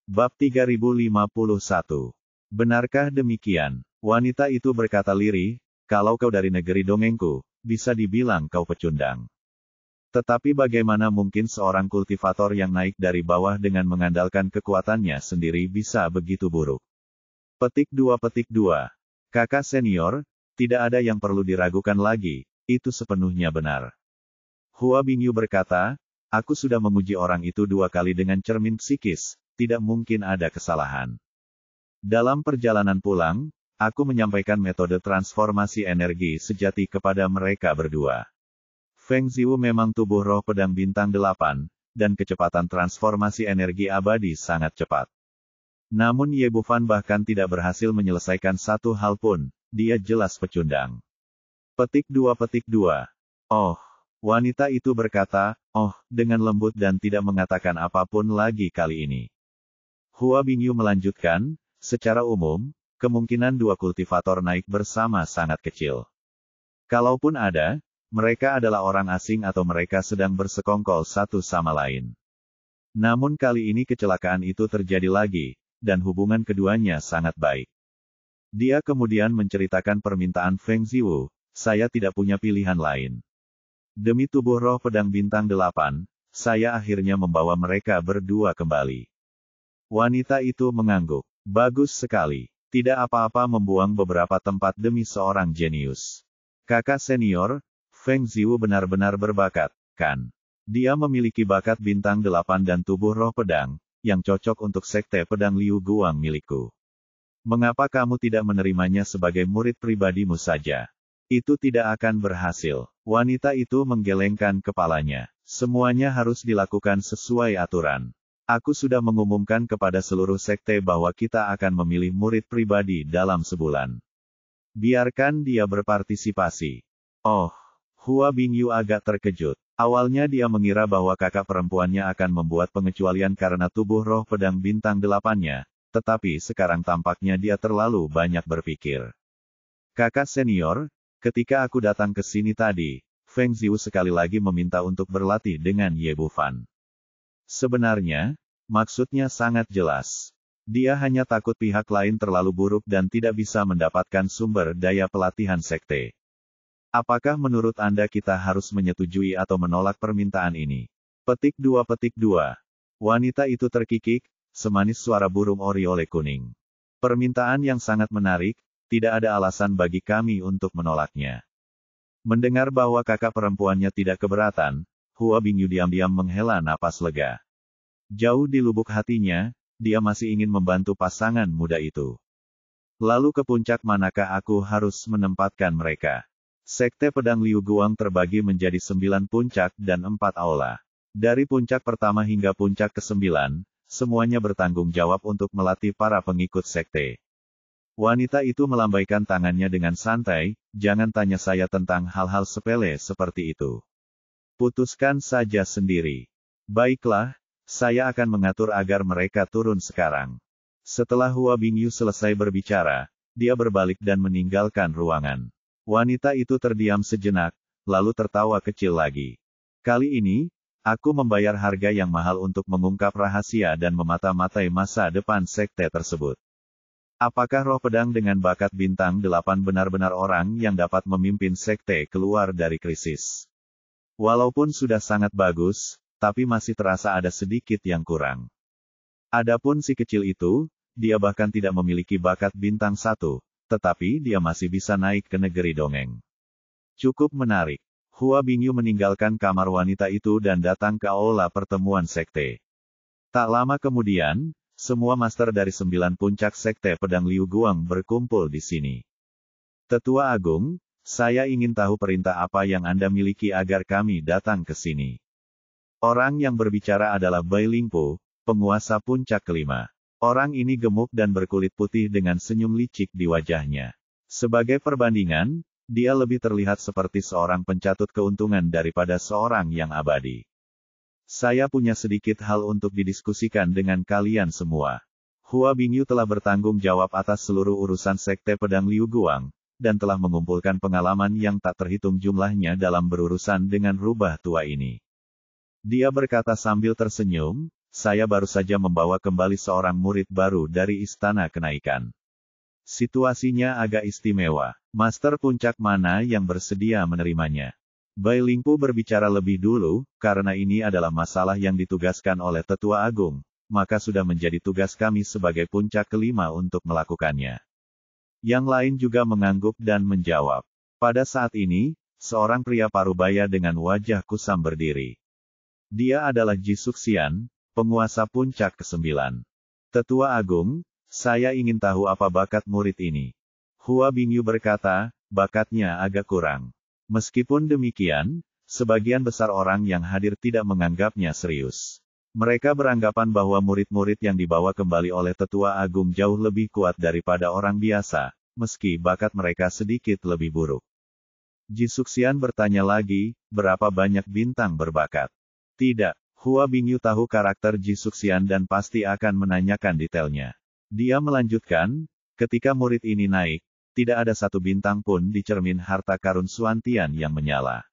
Bab 3051. Benarkah demikian? Wanita itu berkata lirih, kalau kau dari negeri dongengku, bisa dibilang kau pecundang. Tetapi bagaimana mungkin seorang kultivator yang naik dari bawah dengan mengandalkan kekuatannya sendiri bisa begitu buruk? Petik 2. Kakak senior, tidak ada yang perlu diragukan lagi, itu sepenuhnya benar. Hua Bingyu berkata, aku sudah menguji orang itu 2 kali dengan cermin psikis, tidak mungkin ada kesalahan. Dalam perjalanan pulang, aku menyampaikan metode transformasi energi sejati kepada mereka berdua. Feng Ziwu memang tubuh roh pedang bintang 8, dan kecepatan transformasi energi abadi sangat cepat. Namun Ye Bufan bahkan tidak berhasil menyelesaikan satu hal pun, dia jelas pecundang. Petik 2. Oh, wanita itu berkata, oh, dengan lembut dan tidak mengatakan apapun lagi kali ini. Hua Bingyu melanjutkan, secara umum, kemungkinan 2 kultivator naik bersama sangat kecil. Kalaupun ada, mereka adalah orang asing atau mereka sedang bersekongkol satu sama lain. Namun kali ini kecelakaan itu terjadi lagi, dan hubungan keduanya sangat baik. Dia kemudian menceritakan permintaan Feng Ziwu, saya tidak punya pilihan lain. Demi tubuh roh pedang bintang 8, saya akhirnya membawa mereka berdua kembali. Wanita itu mengangguk. Bagus sekali. Tidak apa-apa membuang beberapa tempat demi seorang jenius. Kakak senior, Feng Ziwu benar-benar berbakat, kan? Dia memiliki bakat bintang 8 dan tubuh roh pedang, yang cocok untuk sekte pedang Liu Guang milikku. Mengapa kamu tidak menerimanya sebagai murid pribadimu saja? Itu tidak akan berhasil. Wanita itu menggelengkan kepalanya. Semuanya harus dilakukan sesuai aturan. Aku sudah mengumumkan kepada seluruh sekte bahwa kita akan memilih murid pribadi dalam sebulan. Biarkan dia berpartisipasi. Oh, Hua Bingyu agak terkejut. Awalnya dia mengira bahwa kakak perempuannya akan membuat pengecualian karena tubuh roh pedang bintang 8-nya, tetapi sekarang tampaknya dia terlalu banyak berpikir. Kakak senior, ketika aku datang ke sini tadi, Feng Ziwu sekali lagi meminta untuk berlatih dengan Ye Bufan. Sebenarnya, maksudnya sangat jelas. Dia hanya takut pihak lain terlalu buruk dan tidak bisa mendapatkan sumber daya pelatihan sekte. Apakah menurut Anda kita harus menyetujui atau menolak permintaan ini? Petik 2. Wanita itu terkikik, semanis suara burung oriole kuning. Permintaan yang sangat menarik, tidak ada alasan bagi kami untuk menolaknya. Mendengar bahwa kakak perempuannya tidak keberatan, Hua Bingyu diam-diam menghela napas lega. Jauh di lubuk hatinya, dia masih ingin membantu pasangan muda itu. Lalu ke puncak manakah aku harus menempatkan mereka? Sekte pedang Liu Guang terbagi menjadi 9 puncak dan 4 aula. Dari puncak pertama hingga puncak ke-9, semuanya bertanggung jawab untuk melatih para pengikut sekte. Wanita itu melambaikan tangannya dengan santai, jangan tanya saya tentang hal-hal sepele seperti itu. Putuskan saja sendiri. Baiklah, saya akan mengatur agar mereka turun sekarang. Setelah Hua Bingyu selesai berbicara, dia berbalik dan meninggalkan ruangan. Wanita itu terdiam sejenak, lalu tertawa kecil lagi. Kali ini, aku membayar harga yang mahal untuk mengungkap rahasia dan memata-matai masa depan sekte tersebut. Apakah roh pedang dengan bakat bintang 8 benar-benar orang yang dapat memimpin sekte keluar dari krisis? Walaupun sudah sangat bagus, tapi masih terasa ada sedikit yang kurang. Adapun si kecil itu, dia bahkan tidak memiliki bakat bintang 1, tetapi dia masih bisa naik ke negeri dongeng. Cukup menarik. Hua Bingyu meninggalkan kamar wanita itu dan datang ke aula pertemuan sekte. Tak lama kemudian, semua master dari 9 puncak sekte pedang Liu Guang berkumpul di sini. Tetua Agung, saya ingin tahu perintah apa yang Anda miliki agar kami datang ke sini. Orang yang berbicara adalah Bai Lingpo, penguasa puncak kelima. Orang ini gemuk dan berkulit putih dengan senyum licik di wajahnya. Sebagai perbandingan, dia lebih terlihat seperti seorang pencatut keuntungan daripada seorang yang abadi. Saya punya sedikit hal untuk didiskusikan dengan kalian semua. Hua Bingyu telah bertanggung jawab atas seluruh urusan sekte pedang Liu Guang, dan telah mengumpulkan pengalaman yang tak terhitung jumlahnya dalam berurusan dengan rubah tua ini. Dia berkata sambil tersenyum, saya baru saja membawa kembali seorang murid baru dari Istana Kenaikan. Situasinya agak istimewa. Master puncak mana yang bersedia menerimanya? Bai Lingpu berbicara lebih dulu, karena ini adalah masalah yang ditugaskan oleh Tetua Agung, maka sudah menjadi tugas kami sebagai puncak kelima untuk melakukannya. Yang lain juga mengangguk dan menjawab. Pada saat ini, seorang pria parubaya dengan wajah kusam berdiri. Dia adalah Ji Suxian, penguasa puncak ke-9. Tetua Agung, saya ingin tahu apa bakat murid ini. Hua Bingyu berkata, bakatnya agak kurang. Meskipun demikian, sebagian besar orang yang hadir tidak menganggapnya serius. Mereka beranggapan bahwa murid-murid yang dibawa kembali oleh Tetua Agung jauh lebih kuat daripada orang biasa, meski bakat mereka sedikit lebih buruk. Ji Suxian bertanya lagi, berapa banyak bintang berbakat? Tidak, Hua Bingyu tahu karakter Ji Suxian dan pasti akan menanyakan detailnya. Dia melanjutkan, ketika murid ini naik, tidak ada satu bintang pun di cermin harta karun Suantian yang menyala.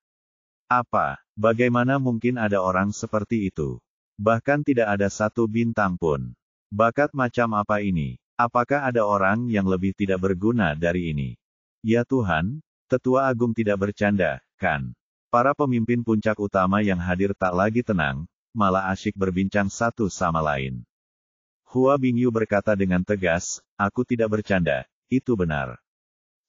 Apa? Bagaimana mungkin ada orang seperti itu? Bahkan tidak ada satu bintang pun. Bakat macam apa ini? Apakah ada orang yang lebih tidak berguna dari ini? Ya Tuhan, Tetua Agung tidak bercanda, kan? Para pemimpin puncak utama yang hadir tak lagi tenang, malah asyik berbincang satu sama lain. Hua Bingyu berkata dengan tegas, aku tidak bercanda, itu benar.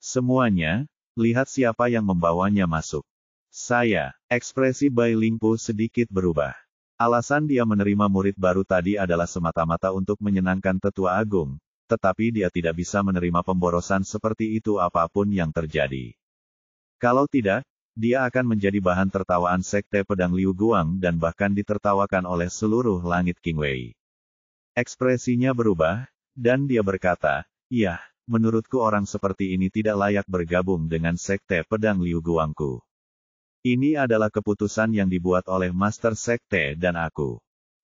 Semuanya, lihat siapa yang membawanya masuk. Saya. Ekspresi Bai Lingpu sedikit berubah. Alasan dia menerima murid baru tadi adalah semata-mata untuk menyenangkan Tetua Agung, tetapi dia tidak bisa menerima pemborosan seperti itu apapun yang terjadi. Kalau tidak, dia akan menjadi bahan tertawaan Sekte Pedang Liu Guang dan bahkan ditertawakan oleh seluruh langit Qingwei. Ekspresinya berubah, dan dia berkata, iya, menurutku orang seperti ini tidak layak bergabung dengan Sekte Pedang Liu Guangku. Ini adalah keputusan yang dibuat oleh Master Sekte dan aku.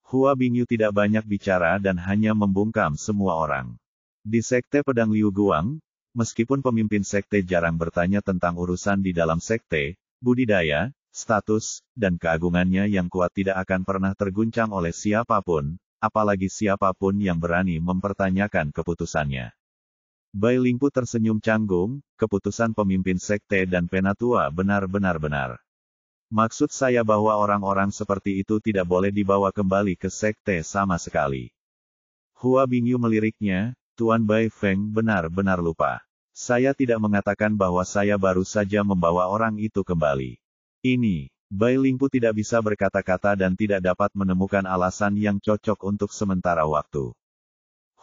Hua Bingyu tidak banyak bicara dan hanya membungkam semua orang. Di Sekte Pedang Liu Guang, meskipun pemimpin Sekte jarang bertanya tentang urusan di dalam Sekte, budidaya, status, dan keagungannya yang kuat tidak akan pernah terguncang oleh siapapun, apalagi siapapun yang berani mempertanyakan keputusannya. Bai Lingpu tersenyum canggung, keputusan pemimpin Sekte dan Penatua benar-benar benar. Maksud saya bahwa orang-orang seperti itu tidak boleh dibawa kembali ke Sekte sama sekali. Hua Bingyu meliriknya, Tuan Bai Feng benar-benar lupa. Saya tidak mengatakan bahwa saya baru saja membawa orang itu kembali. Ini. Bai Lingpu tidak bisa berkata-kata dan tidak dapat menemukan alasan yang cocok untuk sementara waktu.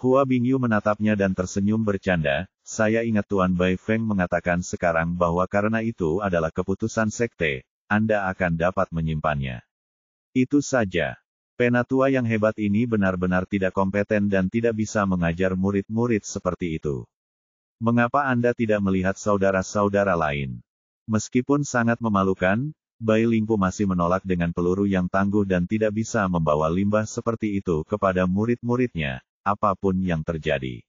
Hua Bingyu menatapnya dan tersenyum bercanda, saya ingat Tuan Bai Feng mengatakan sekarang bahwa karena itu adalah keputusan Sekte, Anda akan dapat menyimpannya. Itu saja. Penatua yang hebat ini benar-benar tidak kompeten dan tidak bisa mengajar murid-murid seperti itu. Mengapa Anda tidak melihat saudara-saudara lain? Meskipun sangat memalukan, Bai Lingpu masih menolak dengan peluru yang tangguh dan tidak bisa membawa limbah seperti itu kepada murid-muridnya, apapun yang terjadi.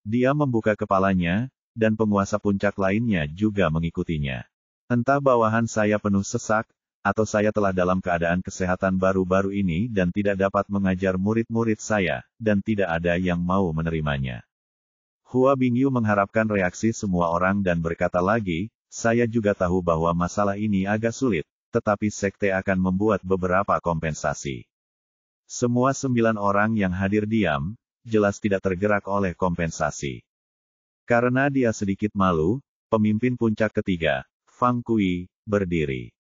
Dia membuka kepalanya, dan penguasa puncak lainnya juga mengikutinya. Entah bawahan saya penuh sesak, atau saya telah dalam keadaan kesehatan baru-baru ini dan tidak dapat mengajar murid-murid saya, dan tidak ada yang mau menerimanya. Hua Bingyu mengharapkan reaksi semua orang dan berkata lagi, saya juga tahu bahwa masalah ini agak sulit, tetapi Sekte akan membuat beberapa kompensasi. Semua 9 orang yang hadir diam, jelas tidak tergerak oleh kompensasi. Karena dia sedikit malu, pemimpin puncak ketiga, Fang Kui, berdiri.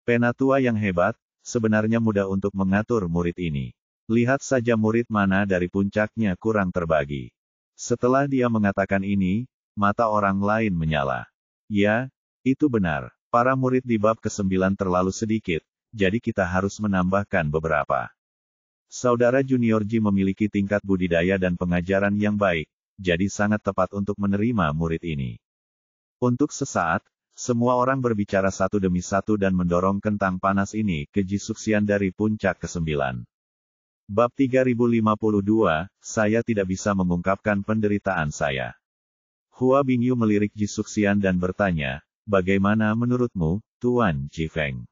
Penatua yang hebat, sebenarnya mudah untuk mengatur murid ini. Lihat saja murid mana dari puncaknya kurang terbagi. Setelah dia mengatakan ini, mata orang lain menyala. Ya, itu benar. Para murid di bab ke-9 terlalu sedikit, jadi kita harus menambahkan beberapa. Saudara Junior Ji memiliki tingkat budidaya dan pengajaran yang baik, jadi sangat tepat untuk menerima murid ini. Untuk sesaat, semua orang berbicara satu demi satu dan mendorong kentang panas ini ke Ji Suxian dari puncak ke-9. Bab 3052, saya tidak bisa mengungkapkan penderitaan saya. Hua Bingyu melirik Ji Suxian dan bertanya, bagaimana menurutmu, Tuan Ji Feng?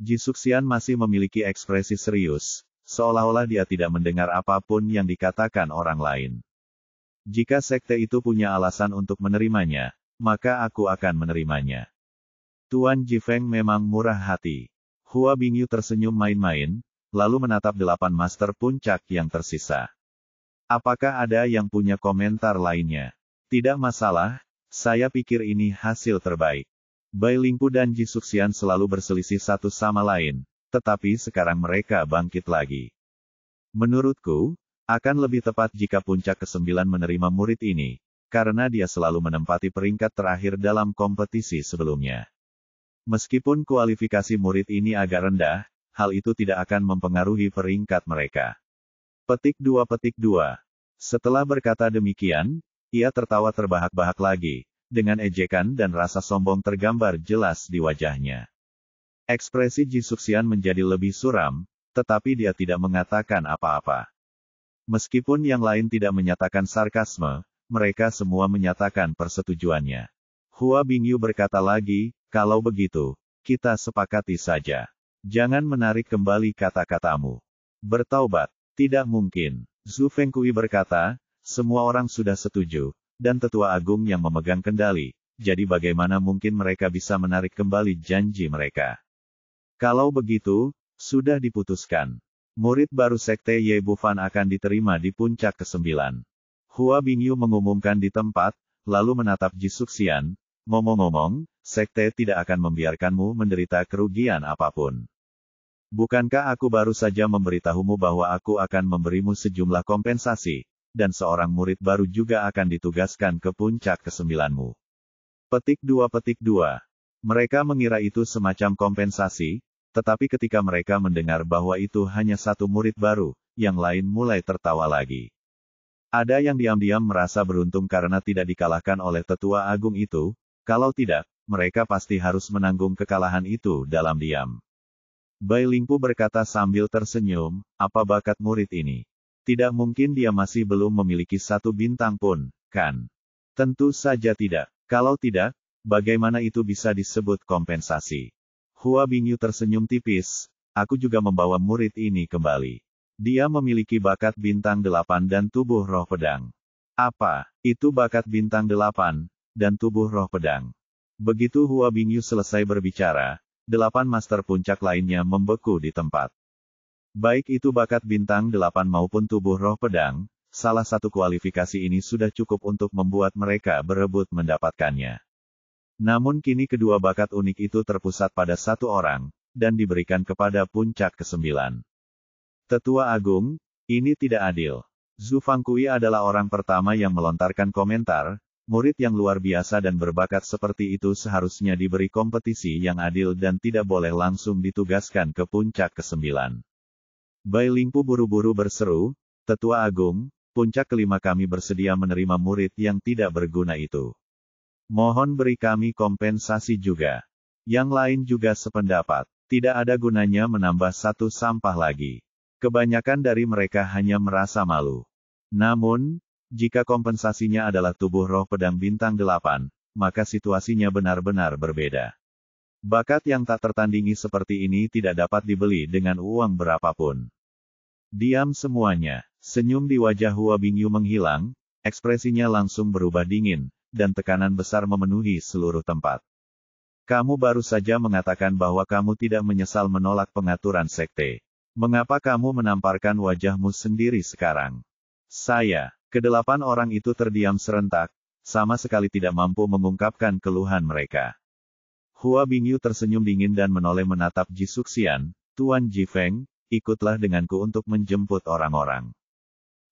Ji Suxian masih memiliki ekspresi serius, seolah-olah dia tidak mendengar apapun yang dikatakan orang lain. Jika sekte itu punya alasan untuk menerimanya, maka aku akan menerimanya. Tuan Jifeng memang murah hati. Hua Bingyu tersenyum main-main, lalu menatap 8 master puncak yang tersisa. Apakah ada yang punya komentar lainnya? Tidak masalah, saya pikir ini hasil terbaik. Bai Lingpu dan Ji Suxian selalu berselisih satu sama lain, tetapi sekarang mereka bangkit lagi. Menurutku, akan lebih tepat jika puncak ke-9 menerima murid ini, karena dia selalu menempati peringkat terakhir dalam kompetisi sebelumnya. Meskipun kualifikasi murid ini agak rendah, hal itu tidak akan mempengaruhi peringkat mereka. Petik 2. Setelah berkata demikian, ia tertawa terbahak-bahak lagi, dengan ejekan dan rasa sombong tergambar jelas di wajahnya. Ekspresi Ji Suxian menjadi lebih suram, tetapi dia tidak mengatakan apa-apa. Meskipun yang lain tidak menyatakan sarkasme, mereka semua menyatakan persetujuannya. Hua Bingyu berkata lagi, kalau begitu, kita sepakati saja. Jangan menarik kembali kata-katamu. Bertaubat, tidak mungkin. Zhu Fengkui berkata, semua orang sudah setuju, dan tetua agung yang memegang kendali, jadi bagaimana mungkin mereka bisa menarik kembali janji mereka? Kalau begitu, sudah diputuskan. Murid baru sekte Ye Bufan akan diterima di puncak ke-9. Hua Bingyu mengumumkan di tempat, lalu menatap Ji Suxian, ngomong-ngomong, sekte tidak akan membiarkanmu menderita kerugian apapun. Bukankah aku baru saja memberitahumu bahwa aku akan memberimu sejumlah kompensasi, dan seorang murid baru juga akan ditugaskan ke puncak ke-9-mu. Petik 2. Mereka mengira itu semacam kompensasi, tetapi ketika mereka mendengar bahwa itu hanya satu murid baru, yang lain mulai tertawa lagi. Ada yang diam-diam merasa beruntung karena tidak dikalahkan oleh tetua agung itu, kalau tidak, mereka pasti harus menanggung kekalahan itu dalam diam. Bai Lingpu berkata sambil tersenyum, apa bakat murid ini? Tidak mungkin dia masih belum memiliki 1 bintang pun, kan? Tentu saja tidak. Kalau tidak, bagaimana itu bisa disebut kompensasi? Hua Bingyu tersenyum tipis, aku juga membawa murid ini kembali. Dia memiliki bakat bintang 8 dan tubuh roh pedang. Apa? Itu bakat bintang 8, dan tubuh roh pedang. Begitu Hua Bingyu selesai berbicara, 8 master puncak lainnya membeku di tempat. Baik itu bakat bintang 8 maupun tubuh roh pedang, salah satu kualifikasi ini sudah cukup untuk membuat mereka berebut mendapatkannya. Namun kini kedua bakat unik itu terpusat pada satu orang, dan diberikan kepada puncak ke-9. Tetua Agung, ini tidak adil. Zhu Fengkui adalah orang pertama yang melontarkan komentar, murid yang luar biasa dan berbakat seperti itu seharusnya diberi kompetisi yang adil dan tidak boleh langsung ditugaskan ke puncak ke-9. Bai Lingpu buru-buru berseru, Tetua Agung, puncak ke-5 kami bersedia menerima murid yang tidak berguna itu. Mohon beri kami kompensasi juga. Yang lain juga sependapat. Tidak ada gunanya menambah satu sampah lagi. Kebanyakan dari mereka hanya merasa malu. Namun, jika kompensasinya adalah tubuh roh pedang bintang 8, maka situasinya benar-benar berbeda. Bakat yang tak tertandingi seperti ini tidak dapat dibeli dengan uang berapapun. Diam semuanya. Senyum di wajah Hua Bingyu menghilang, ekspresinya langsung berubah dingin, dan tekanan besar memenuhi seluruh tempat. Kamu baru saja mengatakan bahwa kamu tidak menyesal menolak pengaturan sekte. Mengapa kamu menamparkan wajahmu sendiri sekarang? Ke-8 orang itu terdiam serentak, sama sekali tidak mampu mengungkapkan keluhan mereka. Hua Bingyu tersenyum dingin dan menoleh menatap Ji Suxian, Tuan Jifeng, ikutlah denganku untuk menjemput orang-orang.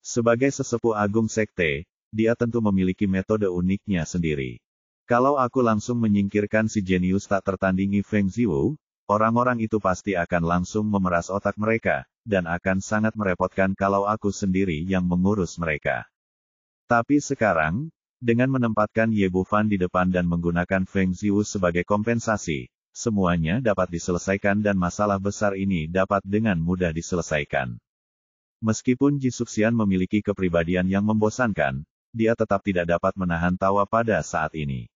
Sebagai sesepuh agung sekte, dia tentu memiliki metode uniknya sendiri. Kalau aku langsung menyingkirkan si jenius tak tertandingi Feng Ziwu, orang-orang itu pasti akan langsung memeras otak mereka, dan akan sangat merepotkan kalau aku sendiri yang mengurus mereka. Tapi sekarang, dengan menempatkan Ye Bufan di depan dan menggunakan Feng Ziwu sebagai kompensasi, semuanya dapat diselesaikan dan masalah besar ini dapat dengan mudah diselesaikan. Meskipun Ji Suxian memiliki kepribadian yang membosankan, dia tetap tidak dapat menahan tawa pada saat ini.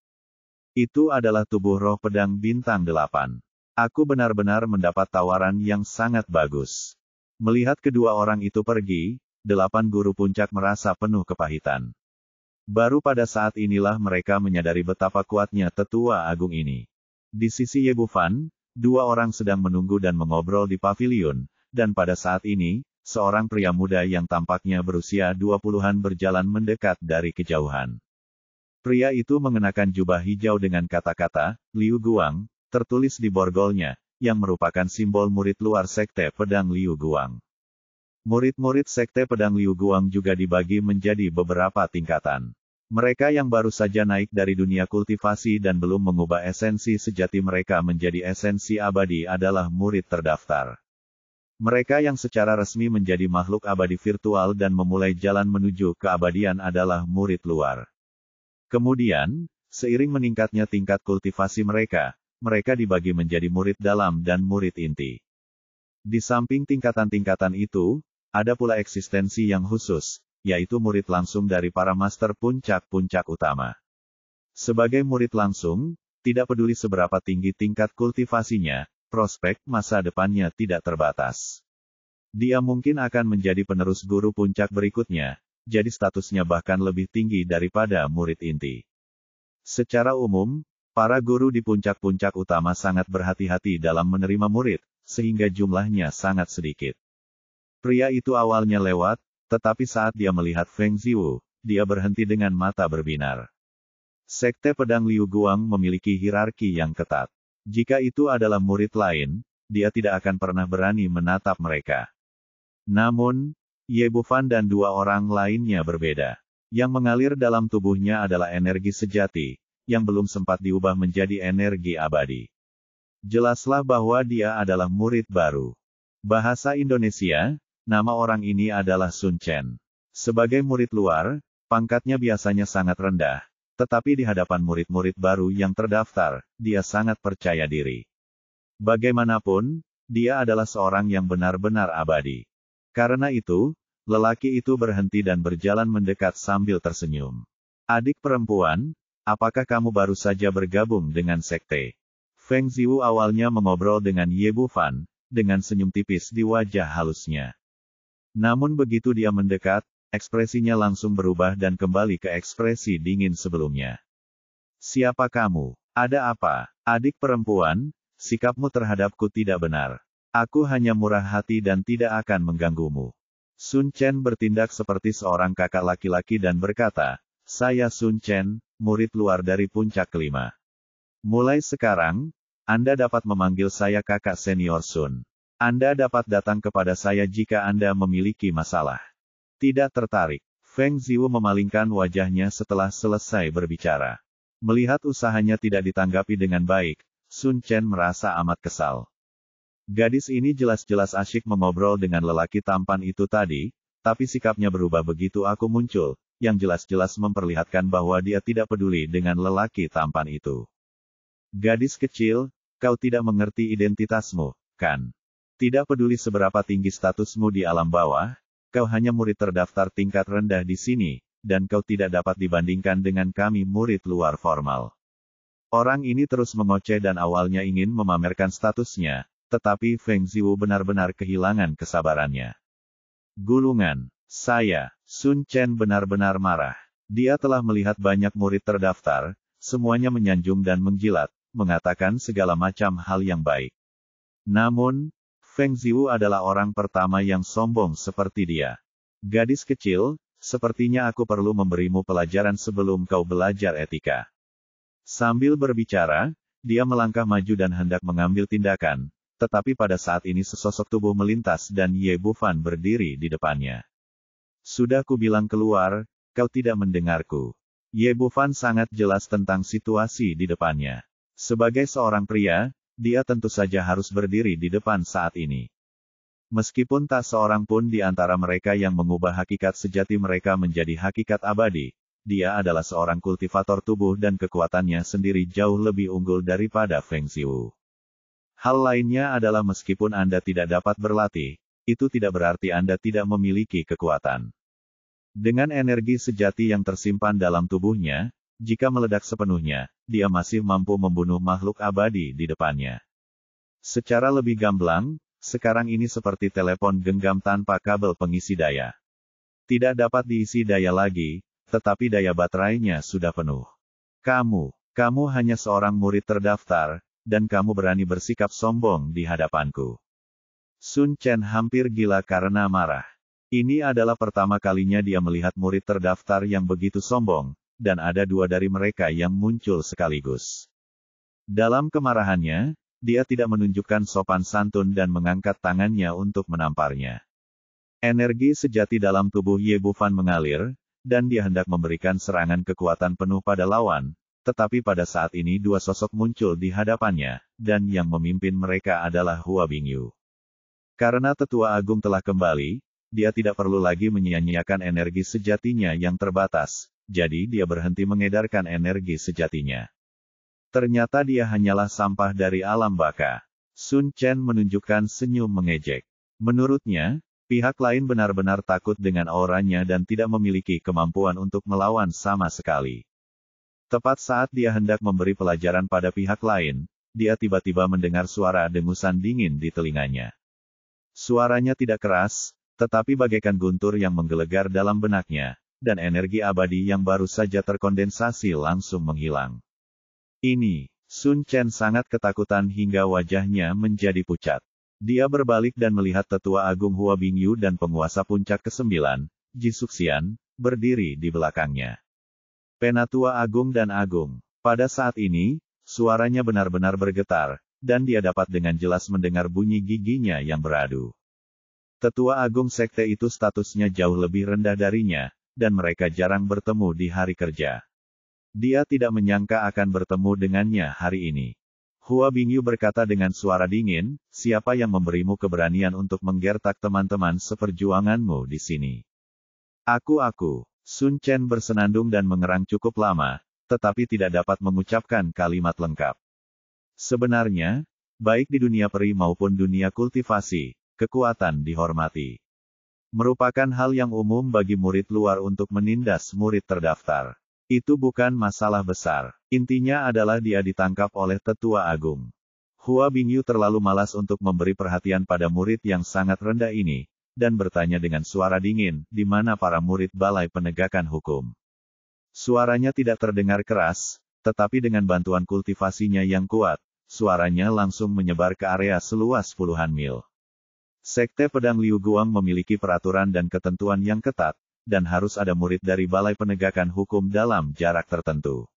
Itu adalah tubuh roh pedang bintang 8. Aku benar-benar mendapat tawaran yang sangat bagus. Melihat kedua orang itu pergi, 8 guru puncak merasa penuh kepahitan. Baru pada saat inilah mereka menyadari betapa kuatnya tetua agung ini. Di sisi Ye Bufan, 2 orang sedang menunggu dan mengobrol di pavilion, dan pada saat ini, seorang pria muda yang tampaknya berusia 20-an berjalan mendekat dari kejauhan. Pria itu mengenakan jubah hijau dengan kata-kata, Liu Guang, tertulis di borgolnya, yang merupakan simbol murid luar sekte pedang Liu Guang. Murid-murid sekte pedang Liu Guang juga dibagi menjadi beberapa tingkatan. Mereka yang baru saja naik dari dunia kultivasi dan belum mengubah esensi sejati mereka menjadi esensi abadi adalah murid terdaftar. Mereka yang secara resmi menjadi makhluk abadi virtual dan memulai jalan menuju keabadian adalah murid luar. Kemudian, seiring meningkatnya tingkat kultivasi mereka dibagi menjadi murid dalam dan murid inti. Di samping tingkatan-tingkatan itu, ada pula eksistensi yang khusus, yaitu murid langsung dari para master puncak-puncak utama. Sebagai murid langsung, tidak peduli seberapa tinggi tingkat kultivasinya, prospek masa depannya tidak terbatas. Dia mungkin akan menjadi penerus guru puncak berikutnya, jadi statusnya bahkan lebih tinggi daripada murid inti. Secara umum, para guru di puncak-puncak utama sangat berhati-hati dalam menerima murid, sehingga jumlahnya sangat sedikit. Pria itu awalnya lewat, tetapi saat dia melihat Feng Ziwu, dia berhenti dengan mata berbinar. Sekte pedang Liu Guang memiliki hierarki yang ketat. Jika itu adalah murid lain, dia tidak akan pernah berani menatap mereka. Namun, Ye Bufan dan 2 orang lainnya berbeda. Yang mengalir dalam tubuhnya adalah energi sejati, yang belum sempat diubah menjadi energi abadi. Jelaslah bahwa dia adalah murid baru. Bahasa Indonesia, nama orang ini adalah Sun Chen. Sebagai murid luar, pangkatnya biasanya sangat rendah, tetapi di hadapan murid-murid baru yang terdaftar, dia sangat percaya diri. Bagaimanapun, dia adalah seorang yang benar-benar abadi. Karena itu, lelaki itu berhenti dan berjalan mendekat sambil tersenyum. Adik perempuan, apakah kamu baru saja bergabung dengan sekte? Feng Ziwu awalnya mengobrol dengan Ye Bufan, dengan senyum tipis di wajah halusnya. Namun begitu dia mendekat, ekspresinya langsung berubah dan kembali ke ekspresi dingin sebelumnya. Siapa kamu? Ada apa? Adik perempuan, sikapmu terhadapku tidak benar. Aku hanya murah hati dan tidak akan mengganggumu. Sun Chen bertindak seperti seorang kakak laki-laki dan berkata, saya Sun Chen, murid luar dari puncak kelima. Mulai sekarang, Anda dapat memanggil saya kakak senior Sun. Anda dapat datang kepada saya jika Anda memiliki masalah. Tidak tertarik. Feng Ziwu memalingkan wajahnya setelah selesai berbicara. Melihat usahanya tidak ditanggapi dengan baik, Sun Chen merasa amat kesal. Gadis ini jelas-jelas asyik mengobrol dengan lelaki tampan itu tadi, tapi sikapnya berubah begitu aku muncul, yang jelas-jelas memperlihatkan bahwa dia tidak peduli dengan lelaki tampan itu. Gadis kecil, kau tidak mengerti identitasmu, kan? Tidak peduli seberapa tinggi statusmu di alam bawah, kau hanya murid terdaftar tingkat rendah di sini, dan kau tidak dapat dibandingkan dengan kami murid luar formal. Orang ini terus mengoceh dan awalnya ingin memamerkan statusnya, tetapi Feng Ziwu benar-benar kehilangan kesabarannya. Gulungan. Saya, Sun Chen benar-benar marah. Dia telah melihat banyak murid terdaftar, semuanya menyanjung dan menjilat, mengatakan segala macam hal yang baik. Namun, Feng Ziwu adalah orang pertama yang sombong seperti dia. Gadis kecil, sepertinya aku perlu memberimu pelajaran sebelum kau belajar etika. Sambil berbicara, dia melangkah maju dan hendak mengambil tindakan, tetapi pada saat ini sesosok tubuh melintas dan Ye Bufan berdiri di depannya. Sudah kubilang keluar, kau tidak mendengarku. Ye Bufan sangat jelas tentang situasi di depannya. Sebagai seorang pria, dia tentu saja harus berdiri di depan saat ini. Meskipun tak seorang pun di antara mereka yang mengubah hakikat sejati mereka menjadi hakikat abadi, dia adalah seorang kultivator tubuh dan kekuatannya sendiri jauh lebih unggul daripada Feng Ziwu. Hal lainnya adalah meskipun Anda tidak dapat berlatih, itu tidak berarti Anda tidak memiliki kekuatan. Dengan energi sejati yang tersimpan dalam tubuhnya, jika meledak sepenuhnya, dia masih mampu membunuh makhluk abadi di depannya. Secara lebih gamblang, sekarang ini seperti telepon genggam tanpa kabel pengisi daya. Tidak dapat diisi daya lagi, tetapi daya baterainya sudah penuh. Kamu hanya seorang murid terdaftar, dan kamu berani bersikap sombong di hadapanku. Sun Chen hampir gila karena marah. Ini adalah pertama kalinya dia melihat murid terdaftar yang begitu sombong, dan ada dua dari mereka yang muncul sekaligus. Dalam kemarahannya, dia tidak menunjukkan sopan santun dan mengangkat tangannya untuk menamparnya. Energi sejati dalam tubuh Ye Bufan mengalir, dan dia hendak memberikan serangan kekuatan penuh pada lawan, tetapi pada saat ini dua sosok muncul di hadapannya, dan yang memimpin mereka adalah Hua Bingyu. Karena tetua agung telah kembali, dia tidak perlu lagi menyia-nyiakan energi sejatinya yang terbatas, jadi dia berhenti mengedarkan energi sejatinya. Ternyata dia hanyalah sampah dari alam baka. Sun Chen menunjukkan senyum mengejek. Menurutnya, pihak lain benar-benar takut dengan auranya dan tidak memiliki kemampuan untuk melawan sama sekali. Tepat saat dia hendak memberi pelajaran pada pihak lain, dia tiba-tiba mendengar suara dengusan dingin di telinganya. Suaranya tidak keras, tetapi bagaikan guntur yang menggelegar dalam benaknya, dan energi abadi yang baru saja terkondensasi langsung menghilang. Ini, Sun Chen sangat ketakutan hingga wajahnya menjadi pucat. Dia berbalik dan melihat tetua agung Hua Bingyu dan penguasa puncak ke-9, Ji Suxian, berdiri di belakangnya. Penatua agung dan agung. Pada saat ini, suaranya benar-benar bergetar, dan dia dapat dengan jelas mendengar bunyi giginya yang beradu. Tetua agung sekte itu statusnya jauh lebih rendah darinya, dan mereka jarang bertemu di hari kerja. Dia tidak menyangka akan bertemu dengannya hari ini. Hua Bingyu berkata dengan suara dingin, siapa yang memberimu keberanian untuk menggertak teman-teman seperjuanganmu di sini? Aku. Sun Chen bersenandung dan mengerang cukup lama, tetapi tidak dapat mengucapkan kalimat lengkap. Sebenarnya, baik di dunia peri maupun dunia kultivasi, kekuatan dihormati. Merupakan hal yang umum bagi murid luar untuk menindas murid terdaftar. Itu bukan masalah besar. Intinya adalah dia ditangkap oleh tetua agung. Hua Bingyu terlalu malas untuk memberi perhatian pada murid yang sangat rendah ini, dan bertanya dengan suara dingin, di mana para murid balai penegakan hukum. Suaranya tidak terdengar keras, tetapi dengan bantuan kultivasinya yang kuat, suaranya langsung menyebar ke area seluas puluhan mil. Sekte Pedang Liu Guang memiliki peraturan dan ketentuan yang ketat, dan harus ada murid dari Balai Penegakan Hukum dalam jarak tertentu.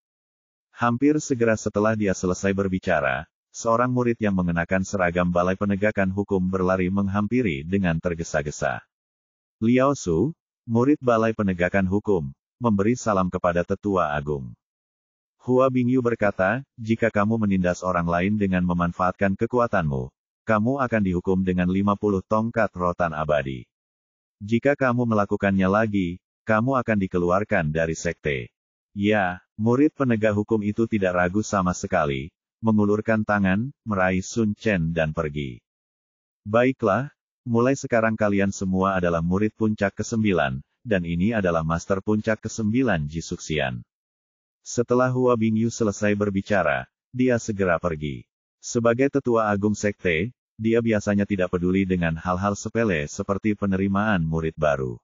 Hampir segera setelah dia selesai berbicara, seorang murid yang mengenakan seragam Balai Penegakan Hukum berlari menghampiri dengan tergesa-gesa. Liao Su, murid Balai Penegakan Hukum, memberi salam kepada tetua agung. Hua Bingyu berkata, jika kamu menindas orang lain dengan memanfaatkan kekuatanmu, kamu akan dihukum dengan 50 tongkat rotan abadi. Jika kamu melakukannya lagi, kamu akan dikeluarkan dari sekte. Ya, murid penegak hukum itu tidak ragu sama sekali, mengulurkan tangan, meraih Sun Chen dan pergi. Baiklah, mulai sekarang kalian semua adalah murid puncak ke-9, dan ini adalah master puncak ke-9 Ji Suxian. Setelah Hua Bingyu selesai berbicara, dia segera pergi. Sebagai tetua agung sekte, dia biasanya tidak peduli dengan hal-hal sepele seperti penerimaan murid baru.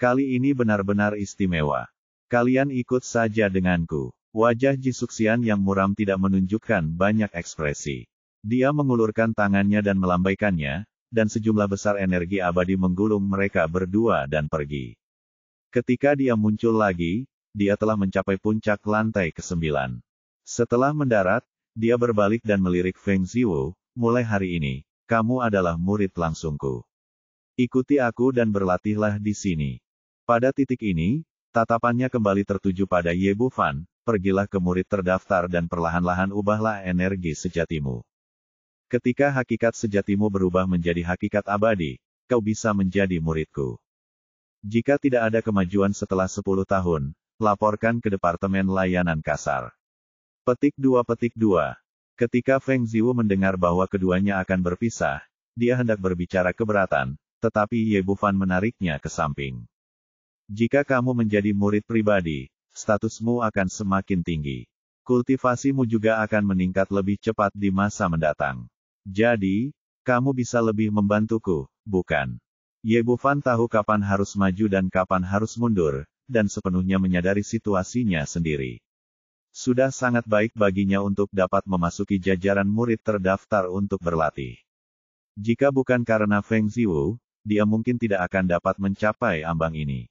Kali ini benar-benar istimewa. Kalian ikut saja denganku. Wajah Ji Suxian yang muram tidak menunjukkan banyak ekspresi. Dia mengulurkan tangannya dan melambaikannya, dan sejumlah besar energi abadi menggulung mereka berdua dan pergi. Ketika dia muncul lagi, dia telah mencapai puncak lantai ke-9. Setelah mendarat, dia berbalik dan melirik Feng Ziwu. Mulai hari ini, kamu adalah murid langsungku. Ikuti aku dan berlatihlah di sini. Pada titik ini, tatapannya kembali tertuju pada Ye Bufan, pergilah ke murid terdaftar dan perlahan-lahan ubahlah energi sejatimu. Ketika hakikat sejatimu berubah menjadi hakikat abadi, kau bisa menjadi muridku. Jika tidak ada kemajuan setelah 10 tahun, laporkan ke Departemen Layanan Kasar. Petik 2. Ketika Feng Ziwu mendengar bahwa keduanya akan berpisah, dia hendak berbicara keberatan, tetapi Ye Bufan menariknya ke samping. Jika kamu menjadi murid pribadi, statusmu akan semakin tinggi. Kultivasimu juga akan meningkat lebih cepat di masa mendatang. Jadi, Kamu bisa lebih membantuku, bukan? Ye Bufan tahu kapan harus maju dan kapan harus mundur, dan sepenuhnya menyadari situasinya sendiri. Sudah sangat baik baginya untuk dapat memasuki jajaran murid terdaftar untuk berlatih. Jika bukan karena Feng Ziwu, dia mungkin tidak akan dapat mencapai ambang ini.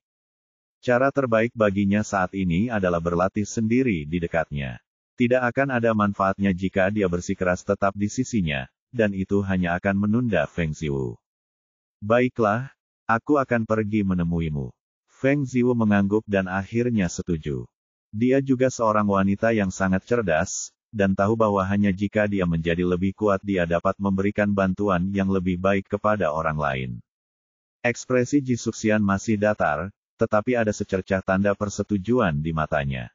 Cara terbaik baginya saat ini adalah berlatih sendiri di dekatnya. Tidak akan ada manfaatnya jika dia bersikeras tetap di sisinya, dan itu hanya akan menunda Feng Ziwu. Baiklah, aku akan pergi menemuimu. Feng Ziwu mengangguk dan akhirnya setuju. Dia juga seorang wanita yang sangat cerdas, dan tahu bahwa hanya jika dia menjadi lebih kuat dia dapat memberikan bantuan yang lebih baik kepada orang lain. Ekspresi Ji Suxian masih datar, tetapi ada secercah tanda persetujuan di matanya.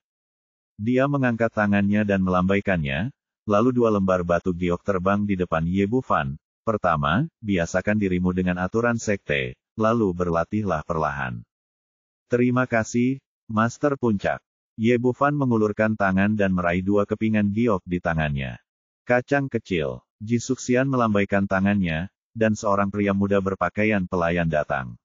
Dia mengangkat tangannya dan melambaikannya, lalu 2 lembar batu giok terbang di depan Ye Bufan. Pertama, biasakan dirimu dengan aturan sekte, lalu berlatihlah perlahan. Terima kasih, Master Puncak. Ye Bufan mengulurkan tangan dan meraih 2 kepingan giok di tangannya. Kacang kecil, Ji Suxian melambaikan tangannya, dan seorang pria muda berpakaian pelayan datang.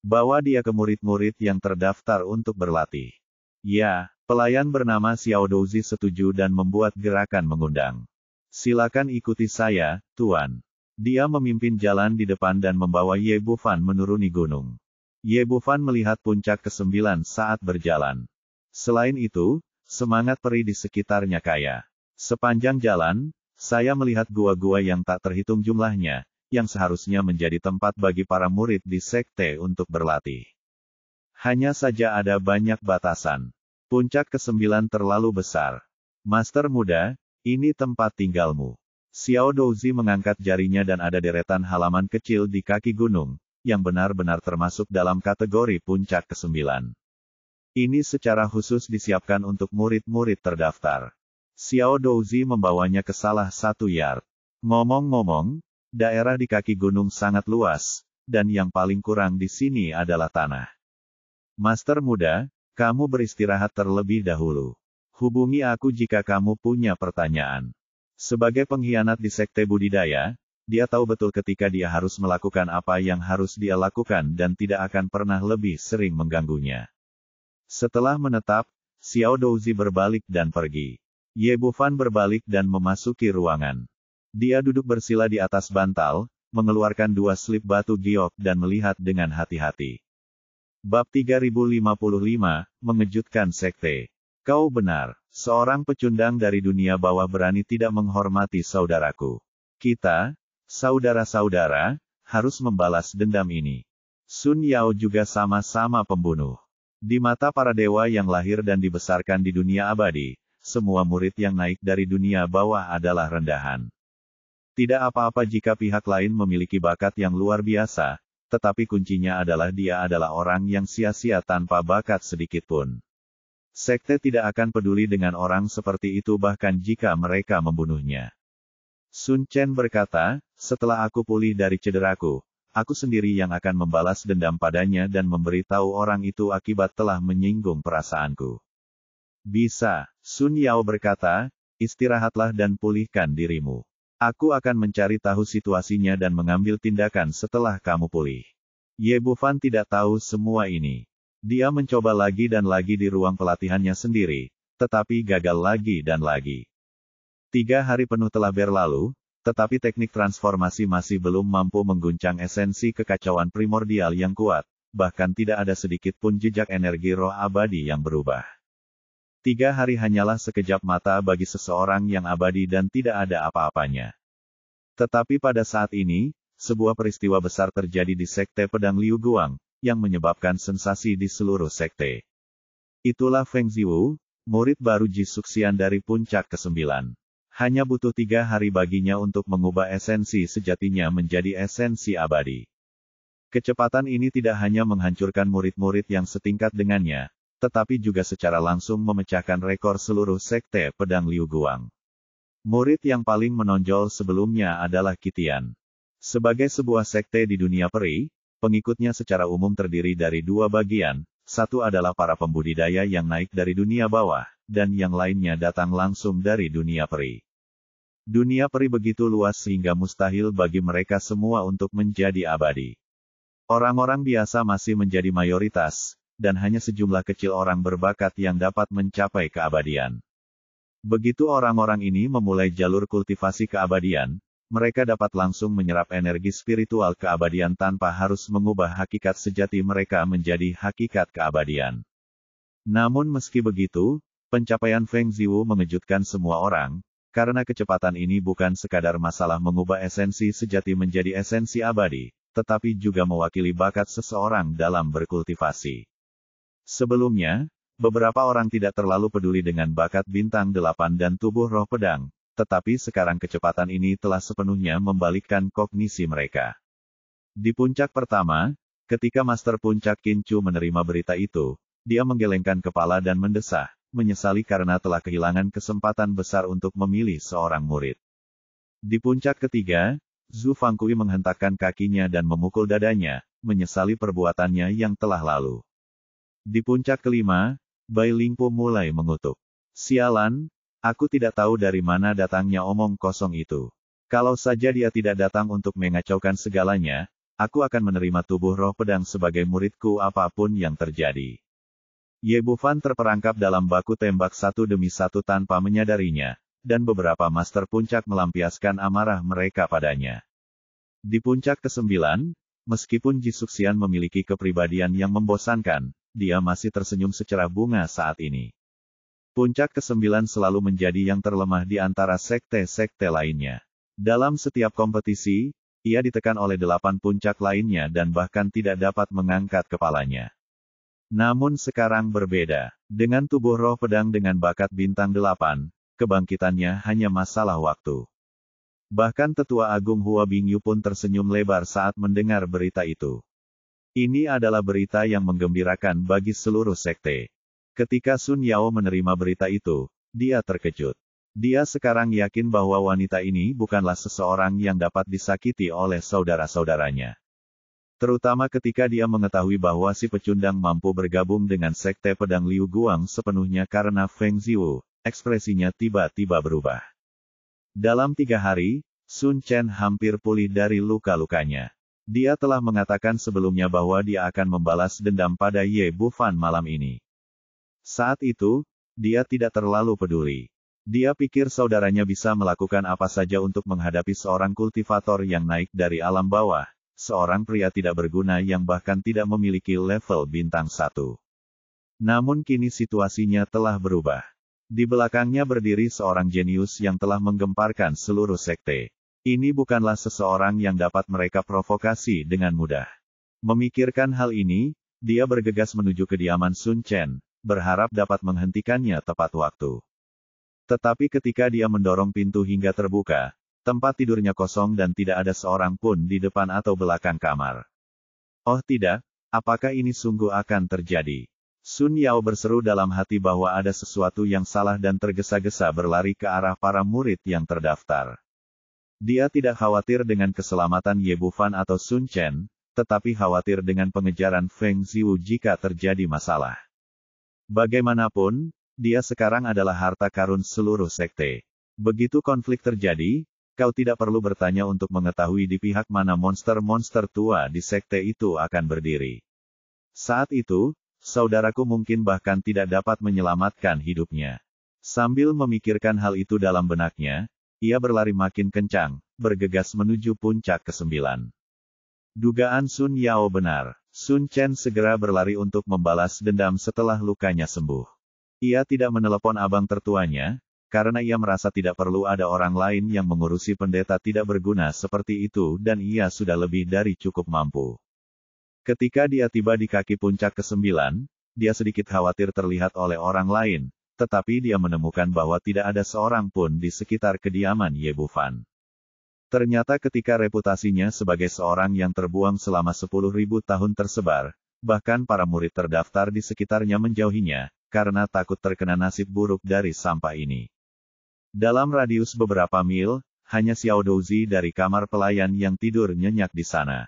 Bawa dia ke murid-murid yang terdaftar untuk berlatih. Ya, pelayan bernama Xiao Douzi setuju dan membuat gerakan mengundang. Silakan ikuti saya, Tuan. Dia memimpin jalan di depan dan membawa Ye Bufan menuruni gunung. Ye Bufan melihat puncak ke-9 saat berjalan. Selain itu, semangat peri di sekitarnya kaya. Sepanjang jalan, saya melihat gua-gua yang tak terhitung jumlahnya, yang seharusnya menjadi tempat bagi para murid di sekte untuk berlatih. Hanya saja ada banyak batasan. Puncak ke-9 terlalu besar. Master muda, ini tempat tinggalmu. Xiao Douzi mengangkat jarinya dan ada deretan halaman kecil di kaki gunung, yang benar-benar termasuk dalam kategori puncak ke-9. Ini secara khusus disiapkan untuk murid-murid terdaftar. Xiao Douzi membawanya ke salah satu yard. Ngomong-ngomong, daerah di kaki gunung sangat luas, dan yang paling kurang di sini adalah tanah. Master muda, kamu beristirahat terlebih dahulu. Hubungi aku jika kamu punya pertanyaan. Sebagai pengkhianat di sekte budidaya, dia tahu betul ketika dia harus melakukan apa yang harus dia lakukan dan tidak akan pernah lebih sering mengganggunya. Setelah menetap, Xiao Douzi berbalik dan pergi. Ye Bufan berbalik dan memasuki ruangan. Dia duduk bersila di atas bantal, mengeluarkan 2 slip batu giok dan melihat dengan hati-hati. Bab 3055, Mengejutkan Sekte. Kau benar, seorang pecundang dari dunia bawah berani tidak menghormati saudaraku. Kita, saudara-saudara, harus membalas dendam ini. Sun Yao juga sama-sama pembunuh. Di mata para dewa yang lahir dan dibesarkan di dunia abadi, semua murid yang naik dari dunia bawah adalah rendahan. Tidak apa-apa jika pihak lain memiliki bakat yang luar biasa, tetapi kuncinya adalah dia adalah orang yang sia-sia tanpa bakat sedikitpun. Sekte tidak akan peduli dengan orang seperti itu bahkan jika mereka membunuhnya. Sun Chen berkata, setelah aku pulih dari cederaku, aku sendiri yang akan membalas dendam padanya dan memberitahu orang itu akibat telah menyinggung perasaanku. Bisa, Sun Yao berkata, istirahatlah dan pulihkan dirimu. Aku akan mencari tahu situasinya dan mengambil tindakan setelah kamu pulih. Ye Bufan tidak tahu semua ini. Dia mencoba lagi dan lagi di ruang pelatihannya sendiri, tetapi gagal lagi dan lagi. 3 hari penuh telah berlalu, tetapi teknik transformasi masih belum mampu mengguncang esensi kekacauan primordial yang kuat, bahkan tidak ada sedikit pun jejak energi roh abadi yang berubah. 3 hari hanyalah sekejap mata bagi seseorang yang abadi dan tidak ada apa-apanya. Tetapi pada saat ini, sebuah peristiwa besar terjadi di Sekte Pedang Liu Guang, yang menyebabkan sensasi di seluruh sekte. Itulah Feng Ziwu, murid baru Ji Suxian dari puncak ke-9. Hanya butuh 3 hari baginya untuk mengubah esensi sejatinya menjadi esensi abadi. Kecepatan ini tidak hanya menghancurkan murid-murid yang setingkat dengannya, tetapi juga secara langsung memecahkan rekor seluruh Sekte Pedang Liu Guang. Murid yang paling menonjol sebelumnya adalah Qitian. Sebagai sebuah sekte di dunia peri, pengikutnya secara umum terdiri dari 2 bagian, satu adalah para pembudidaya yang naik dari dunia bawah, dan yang lainnya datang langsung dari dunia peri. Dunia peri begitu luas sehingga mustahil bagi mereka semua untuk menjadi abadi. Orang-orang biasa masih menjadi mayoritas, dan hanya sejumlah kecil orang berbakat yang dapat mencapai keabadian. Begitu orang-orang ini memulai jalur kultivasi keabadian, mereka dapat langsung menyerap energi spiritual keabadian tanpa harus mengubah hakikat sejati mereka menjadi hakikat keabadian. Namun meski begitu, pencapaian Feng Ziwu mengejutkan semua orang, karena kecepatan ini bukan sekadar masalah mengubah esensi sejati menjadi esensi abadi, tetapi juga mewakili bakat seseorang dalam berkultivasi. Sebelumnya, beberapa orang tidak terlalu peduli dengan bakat bintang 8 dan tubuh roh pedang, tetapi sekarang kecepatan ini telah sepenuhnya membalikkan kognisi mereka. Di puncak pertama, ketika Master Puncak Qin Chu menerima berita itu, dia menggelengkan kepala dan mendesah, menyesali karena telah kehilangan kesempatan besar untuk memilih seorang murid. Di puncak ketiga, Zhu Fangkui menghentakkan kakinya dan memukul dadanya, menyesali perbuatannya yang telah lalu. Di puncak kelima, Bai Lingpo mulai mengutuk. Sialan, aku tidak tahu dari mana datangnya omong kosong itu. Kalau saja dia tidak datang untuk mengacaukan segalanya, aku akan menerima tubuh roh pedang sebagai muridku apapun yang terjadi. Ye Bufan terperangkap dalam baku tembak satu demi satu tanpa menyadarinya, dan beberapa master puncak melampiaskan amarah mereka padanya. Di puncak ke-9, meskipun Ji Suxian memiliki kepribadian yang membosankan, dia masih tersenyum secerah bunga saat ini. Puncak ke-9 selalu menjadi yang terlemah di antara sekte-sekte lainnya. Dalam setiap kompetisi, ia ditekan oleh 8 puncak lainnya dan bahkan tidak dapat mengangkat kepalanya. Namun sekarang berbeda. Dengan tubuh roh pedang dengan bakat bintang 8, kebangkitannya hanya masalah waktu. Bahkan Tetua Agung Hua Bingyu pun tersenyum lebar saat mendengar berita itu. Ini adalah berita yang menggembirakan bagi seluruh sekte. Ketika Sun Yao menerima berita itu, dia terkejut. Dia sekarang yakin bahwa wanita ini bukanlah seseorang yang dapat disakiti oleh saudara-saudaranya. Terutama ketika dia mengetahui bahwa si pecundang mampu bergabung dengan sekte pedang Liu Guang sepenuhnya karena Feng Ziwu, ekspresinya tiba-tiba berubah. Dalam 3 hari, Sun Chen hampir pulih dari luka-lukanya. Dia telah mengatakan sebelumnya bahwa dia akan membalas dendam pada Ye Bufan malam ini. Saat itu, dia tidak terlalu peduli. Dia pikir saudaranya bisa melakukan apa saja untuk menghadapi seorang kultivator yang naik dari alam bawah. Seorang pria tidak berguna yang bahkan tidak memiliki level bintang 1. Namun kini situasinya telah berubah. Di belakangnya berdiri seorang jenius yang telah menggemparkan seluruh sekte. Ini bukanlah seseorang yang dapat mereka provokasi dengan mudah. Memikirkan hal ini, dia bergegas menuju kediaman Sun Chen, berharap dapat menghentikannya tepat waktu. Tetapi ketika dia mendorong pintu hingga terbuka, tempat tidurnya kosong dan tidak ada seorang pun di depan atau belakang kamar. Oh tidak, apakah ini sungguh akan terjadi? Sun Yao berseru dalam hati bahwa ada sesuatu yang salah dan tergesa-gesa berlari ke arah para murid yang terdaftar. Dia tidak khawatir dengan keselamatan Ye Bufan atau Sun Chen, tetapi khawatir dengan pengejaran Feng Ziwu jika terjadi masalah. Bagaimanapun, dia sekarang adalah harta karun seluruh sekte. Begitu konflik terjadi, kau tidak perlu bertanya untuk mengetahui di pihak mana monster-monster tua di sekte itu akan berdiri. Saat itu, saudaraku mungkin bahkan tidak dapat menyelamatkan hidupnya. Sambil memikirkan hal itu dalam benaknya, ia berlari makin kencang, bergegas menuju puncak ke-9. Dugaan Sun Yao benar. Sun Chen segera berlari untuk membalas dendam setelah lukanya sembuh. Ia tidak menelepon abang tertuanya, karena ia merasa tidak perlu ada orang lain yang mengurusi pendeta tidak berguna seperti itu dan ia sudah lebih dari cukup mampu. Ketika dia tiba di kaki puncak ke-9, dia sedikit khawatir terlihat oleh orang lain, tetapi dia menemukan bahwa tidak ada seorang pun di sekitar kediaman Ye Bufan. Ternyata ketika reputasinya sebagai seorang yang terbuang selama 10.000 tahun tersebar, bahkan para murid terdaftar di sekitarnya menjauhinya, karena takut terkena nasib buruk dari sampah ini. Dalam radius beberapa mil, hanya Xiao Douzi dari kamar pelayan yang tidur nyenyak di sana.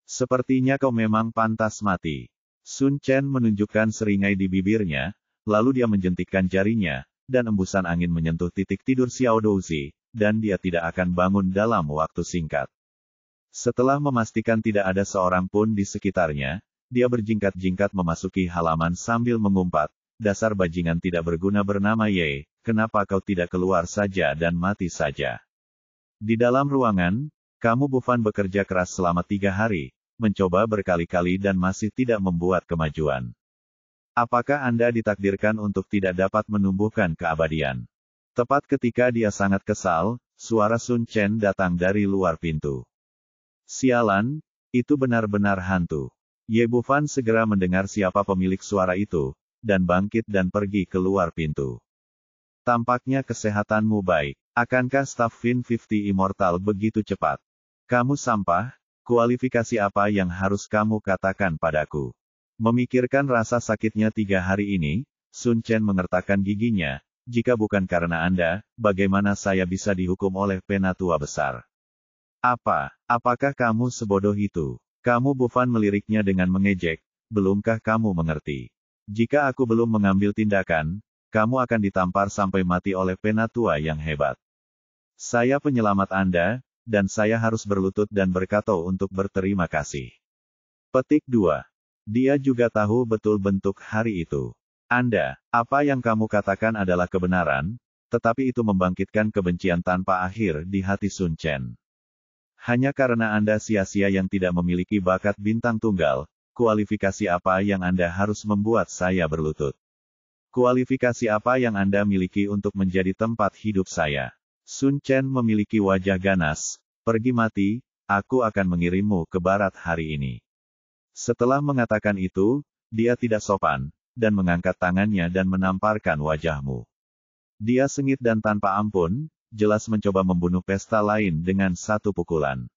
Sepertinya kau memang pantas mati. Sun Chen menunjukkan seringai di bibirnya, lalu dia menjentikkan jarinya, dan embusan angin menyentuh titik tidur Xiao Douzi, dan dia tidak akan bangun dalam waktu singkat. Setelah memastikan tidak ada seorang pun di sekitarnya, dia berjingkat-jingkat memasuki halaman sambil mengumpat, "Dasar bajingan tidak berguna bernama Ye, kenapa kau tidak keluar saja dan mati saja?" Di dalam ruangan, kamu Bufan bekerja keras selama 3 hari, mencoba berkali-kali dan masih tidak membuat kemajuan. Apakah Anda ditakdirkan untuk tidak dapat menumbuhkan keabadian? Tepat ketika dia sangat kesal, suara Sun Chen datang dari luar pintu. Sialan, itu benar-benar hantu. Ye Bufan segera mendengar siapa pemilik suara itu, dan bangkit dan pergi keluar pintu. Tampaknya kesehatanmu baik. Akankah staf Fin 50 Immortal begitu cepat? Kamu sampah, kualifikasi apa yang harus kamu katakan padaku? Memikirkan rasa sakitnya 3 hari ini, Sun Chen mengertakkan giginya, jika bukan karena Anda, bagaimana saya bisa dihukum oleh penatua besar? Apakah kamu sebodoh itu? Kamu Bufan meliriknya dengan mengejek, belumkah kamu mengerti? Jika aku belum mengambil tindakan, kamu akan ditampar sampai mati oleh penatua yang hebat. Saya penyelamat Anda, dan saya harus berlutut dan berkata untuk berterima kasih. Petik 2. Dia juga tahu betul bentuk hari itu. Anda, apa yang kamu katakan adalah kebenaran, tetapi itu membangkitkan kebencian tanpa akhir di hati Sun Chen. Hanya karena Anda sia-sia yang tidak memiliki bakat bintang tunggal, kualifikasi apa yang Anda harus membuat saya berlutut? Kualifikasi apa yang Anda miliki untuk menjadi tempat hidup saya? Sun Chen memiliki wajah ganas, pergi mati, aku akan mengirimmu ke barat hari ini. Setelah mengatakan itu, dia tidak sopan, dan mengangkat tangannya dan menamparkan wajahmu. Dia sengit dan tanpa ampun, jelas mencoba membunuh pesta lain dengan satu pukulan.